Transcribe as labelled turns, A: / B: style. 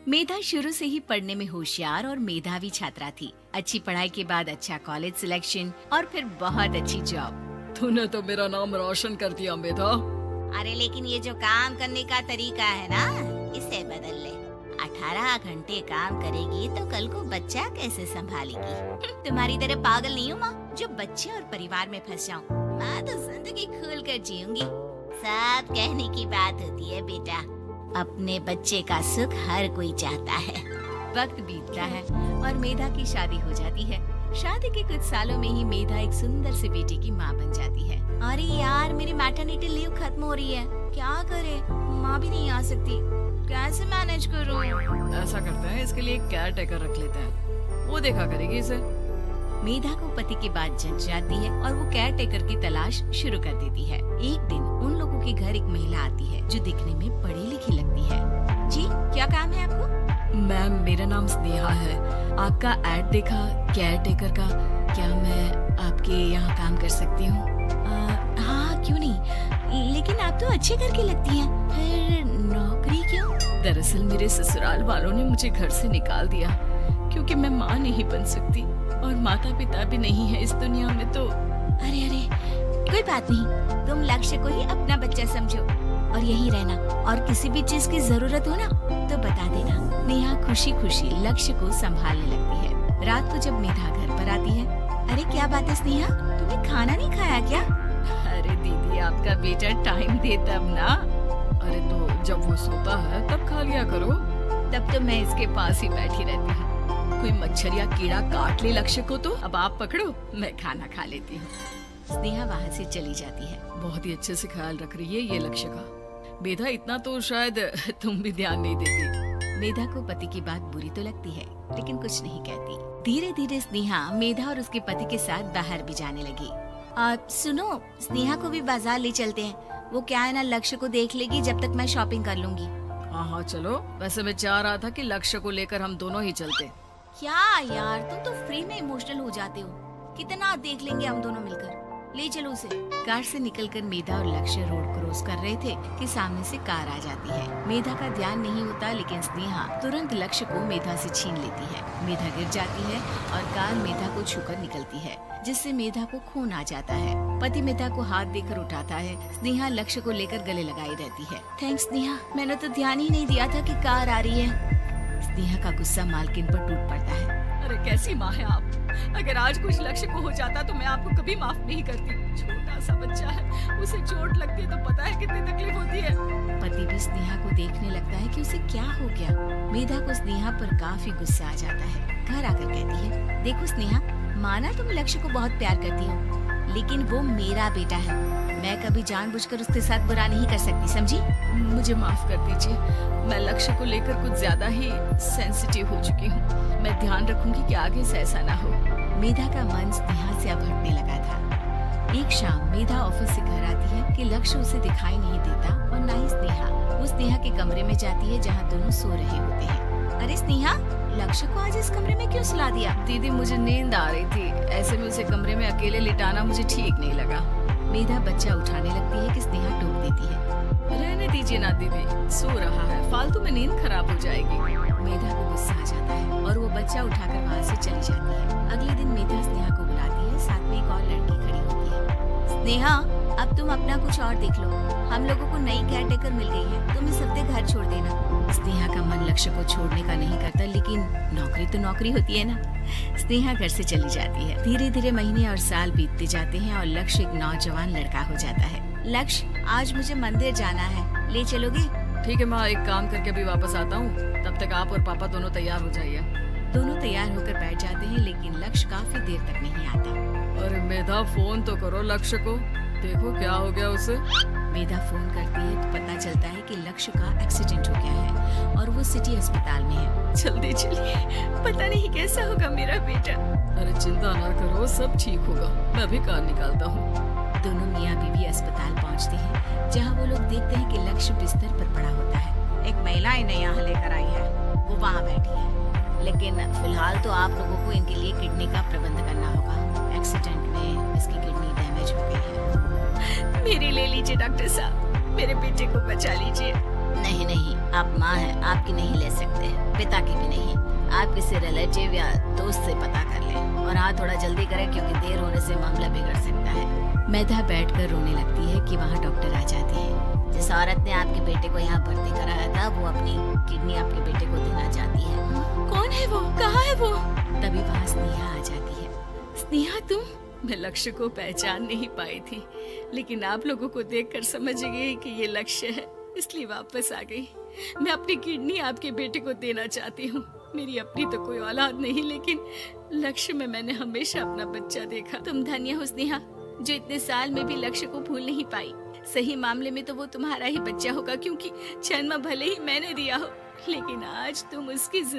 A: मेधा शुरू से ही पढ़ने में होशियार और मेधावी छात्रा थी। अच्छी पढ़ाई के बाद अच्छा कॉलेज सिलेक्शन और फिर बहुत अच्छी जॉब।
B: तूने तो मेरा नाम रोशन कर दिया मेधा।
C: अरे लेकिन ये जो काम करने का तरीका है ना, इसे बदल ले। 18 घंटे काम करेगी तो कल को बच्चा कैसे संभालेगी? तुम्हारी तरह पागल नहीं हूँ माँ, जो बच्चे और परिवार में फंस जाऊँ। मैं तो जिंदगी खुल कर जीऊंगी। सब कहने की बात होती है बेटा, अपने बच्चे का सुख हर कोई चाहता है।
A: वक्त बीतता है और मेधा की शादी हो जाती है। शादी के कुछ सालों में ही मेधा एक सुंदर सी बेटी की माँ बन जाती है।
C: अरे यार, मेरी मैटरनिटी लीव खत्म हो रही है, क्या करे? माँ भी नहीं आ सकती, कैसे मैनेज करूँ?
B: ऐसा करते हैं, इसके लिए एक केयर टेकर रख लेते हैं, वो देखा करेगी इसे।
A: मेधा को पति की बात जच जाती है और वो केयर टेकर की तलाश शुरू कर देती है। एक दिन उन लोगों के घर एक महिला आती है जो दिखने में पढ़ी लिखी लगती है।
C: जी, क्या काम है आपको?
B: मैम, मेरा नाम स्नेहा है। आपका एड देखा केयर टेकर का, क्या मैं आपके यहाँ काम कर सकती हूँ?
A: हाँ, क्यों नहीं, लेकिन आप तो अच्छे घर की लगती हैं, फिर नौकरी क्यों?
B: दरअसल मेरे ससुराल वालों ने मुझे घर से निकाल दिया क्योंकि मैं माँ नहीं बन सकती और माता पिता भी नहीं है इस दुनिया में। तो
C: अरे अरे, कोई बात नहीं, तुम लक्ष्य को ही अपना बच्चा समझो और यहीं रहना, और किसी भी चीज की जरूरत हो ना तो बता देना।
A: नेहा खुशी खुशी लक्ष्य को संभालने लगती है। रात को जब मेधा घर पर आती है,
C: अरे क्या बात है स्नेहा, तुमने खाना नहीं खाया क्या?
A: अरे दीदी, आपका बेटा टाइम दे तब ना।
B: अरे तो जब वो सोता है तब खा लिया करो।
A: तब तो मैं इसके पास ही बैठी रहती हूँ।
B: कोई मच्छर या कीड़ा काट ले लक्ष्य को तो
A: अब आप पकड़ो, मैं खाना खा लेती हूँ। स्नेहा वहाँ से चली जाती है।
B: बहुत ही अच्छे से ख्याल रख रही है ये लक्ष्य का। मेधा, इतना तो शायद तुम भी ध्यान नहीं देती।
A: मेधा को पति की बात बुरी तो लगती है, लेकिन कुछ नहीं कहती। धीरे धीरे स्नेहा मेधा और उसके पति के साथ बाहर भी जाने लगी।
C: सुनो, स्नेहा को भी बाजार ले चलते हैं। वो क्या है ना, लक्ष्य को देख लेगी जब तक मैं शॉपिंग कर लूंगी।
B: हाँ चलो। वैसे मैं चाह रहा था कि लक्ष्य को लेकर हम दोनों ही चलते।
C: क्या यार, तुम तो फ्री में इमोशनल हो जाते हो। कितना देख लेंगे हम दोनों मिलकर, ले चलो उसे।
A: कार से निकलकर मेधा और लक्ष्य रोड क्रॉस कर रहे थे कि सामने से कार आ जाती है। मेधा का ध्यान नहीं होता, लेकिन स्नेहा तुरंत लक्ष्य को मेधा से छीन लेती है। मेधा गिर जाती है और कार मेधा को छूकर निकलती है, जिससे मेधा को खून आ जाता है। पति मेधा को हाथ देकर उठाता है। स्नेहा लक्ष्य को लेकर गले लगाई रहती है।
C: थैंक्स स्नेहा, मैंने तो ध्यान ही नहीं दिया था कि कार आ रही है।
A: स्नेहा का गुस्सा मालकिन पर टूट पड़ता है।
B: अरे कैसी माँ है आप? अगर आज कुछ लक्ष्य को हो जाता तो मैं आपको कभी माफ नहीं करती। छोटा सा बच्चा है, उसे चोट लगती है तो पता है कितनी तकलीफ होती है।
A: पति भी स्नेहा को देखने लगता है कि उसे क्या हो गया। मेधा को स्नेहा पर काफी गुस्सा आ जाता है। घर आकर कहती है, देखो स्नेहा, माना तुम लक्ष्य को बहुत प्यार करती हो, लेकिन वो मेरा बेटा है। मैं कभी जानबूझकर उसके साथ बुरा नहीं कर सकती, समझी?
B: मुझे माफ कर दीजिए, मैं लक्ष्य को लेकर कुछ ज्यादा ही सेंसिटिव हो चुकी हूँ। मैं ध्यान रखूंगी कि आगे से ऐसा ना हो।
A: मेधा का मन स्नेहा से अब हटने लगा था। एक शाम मेधा ऑफिस से घर आती है कि लक्ष्य उसे दिखाई नहीं देता और न ही स्नेहा। वो स्नेहा के कमरे में जाती है जहाँ दोनों सो रहे होते हैं।
C: अरे स्नेहा, लक्ष्य को आज इस कमरे में क्यों सुला दिया?
B: दीदी, मुझे नींद आ रही थी, ऐसे में उसे कमरे में अकेले लिटाना मुझे ठीक नहीं लगा।
A: मेधा बच्चा उठाने लगती है कि स्नेहा टोक देती है।
B: रहने दीजिए ना दीदी, सो रहा है, फालतू में नींद खराब हो जाएगी।
A: मेधा को गुस्सा आ जाता है और वो बच्चा उठाकर वहाँ से चली जाती है। अगले दिन मेधा स्नेहा को बुलाती है, साथ में एक और लड़की खड़ी होती है।
C: स्नेहा, अब तुम अपना कुछ और देख लो, हम लोगों को नई केयर टेकर मिल गई है, तुम इस हफ्ते घर छोड़ देना।
A: स्नेहा का मन लक्ष्य को छोड़ने का नहीं करता, लेकिन नौकरी तो नौकरी होती है ना। स्नेहा घर से चली जाती है। धीरे धीरे महीने और साल बीतते जाते हैं और लक्ष्य एक नौजवान लड़का हो जाता है।
C: लक्ष्य, आज मुझे मंदिर जाना है, ले चलोगे?
B: ठीक है माँ, एक काम करके भी वापस आता हूँ, तब तक आप और पापा दोनों तैयार हो जाइए।
A: दोनों तैयार होकर बैठ जाते हैं, लेकिन लक्ष्य काफी देर तक नहीं आता।
B: अरे मेधा, फोन तो करो लक्ष्य को, देखो क्या हो गया उसे।
A: मेधा फोन करती है तो पता चलता है कि लक्ष्य का एक्सीडेंट हो गया है और वो सिटी अस्पताल में है।
B: जल्दी चलिए,
A: पता नहीं कैसा होगा मेरा बेटा।
B: अरे चिंता ना करो, सब ठीक होगा, मैं अभी कार निकालता हूँ।
A: दोनों मियाँ बीवी अस्पताल पहुँचते हैं, जहाँ वो लोग देखते हैं कि लक्ष्य बिस्तर पर पड़ा होता है।
C: एक महिला इन्हें यहाँ लेकर आई है, वो वहाँ बैठी है, लेकिन फिलहाल तो आप लोगों को इनके लिए किडनी का प्रबंध करना होगा। एक्सीडेंट में इसकी किडनी डैमेज हो गई है।
A: मेरी ले लीजिए डॉक्टर साहब, मेरे बेटे को बचा लीजिए।
C: नहीं नहीं, आप माँ हैं, आपकी नहीं ले सकते,
A: आप किसी रिलेटिव या दोस्त से पता कर लें और हाँ थोड़ा जल्दी करें क्योंकि देर होने से मामला बिगड़ सकता है। मेधा बैठकर रोने लगती है कि वहाँ डॉक्टर आ जाते हैं।
C: जिस औरत ने आपके बेटे को यहाँ भर्ती कराया था वो अपनी किडनी आपके बेटे को देना चाहती है।
B: कौन है वो, कहाँ है वो?
A: तभी वहाँ स्नेहा आ जाती है।
B: स्नेहा तुम? मैं लक्ष्य को पहचान नहीं पाई थी, लेकिन आप लोगों को देखकर समझ गई कि ये लक्ष्य है, इसलिए वापस आ गई। मैं अपनी किडनी आपके बेटे को देना चाहती हूँ। मेरी अपनी तो कोई औलाद नहीं, लेकिन लक्ष्य में मैंने हमेशा अपना बच्चा देखा।
A: तुम धन्य हो स्नेहा जो इतने साल में भी लक्ष्य को भूल नहीं पाई। सही मामले में तो वो तुम्हारा ही बच्चा होगा क्योंकि जन्म भले ही मैंने दिया हो, लेकिन आज तुम उसकी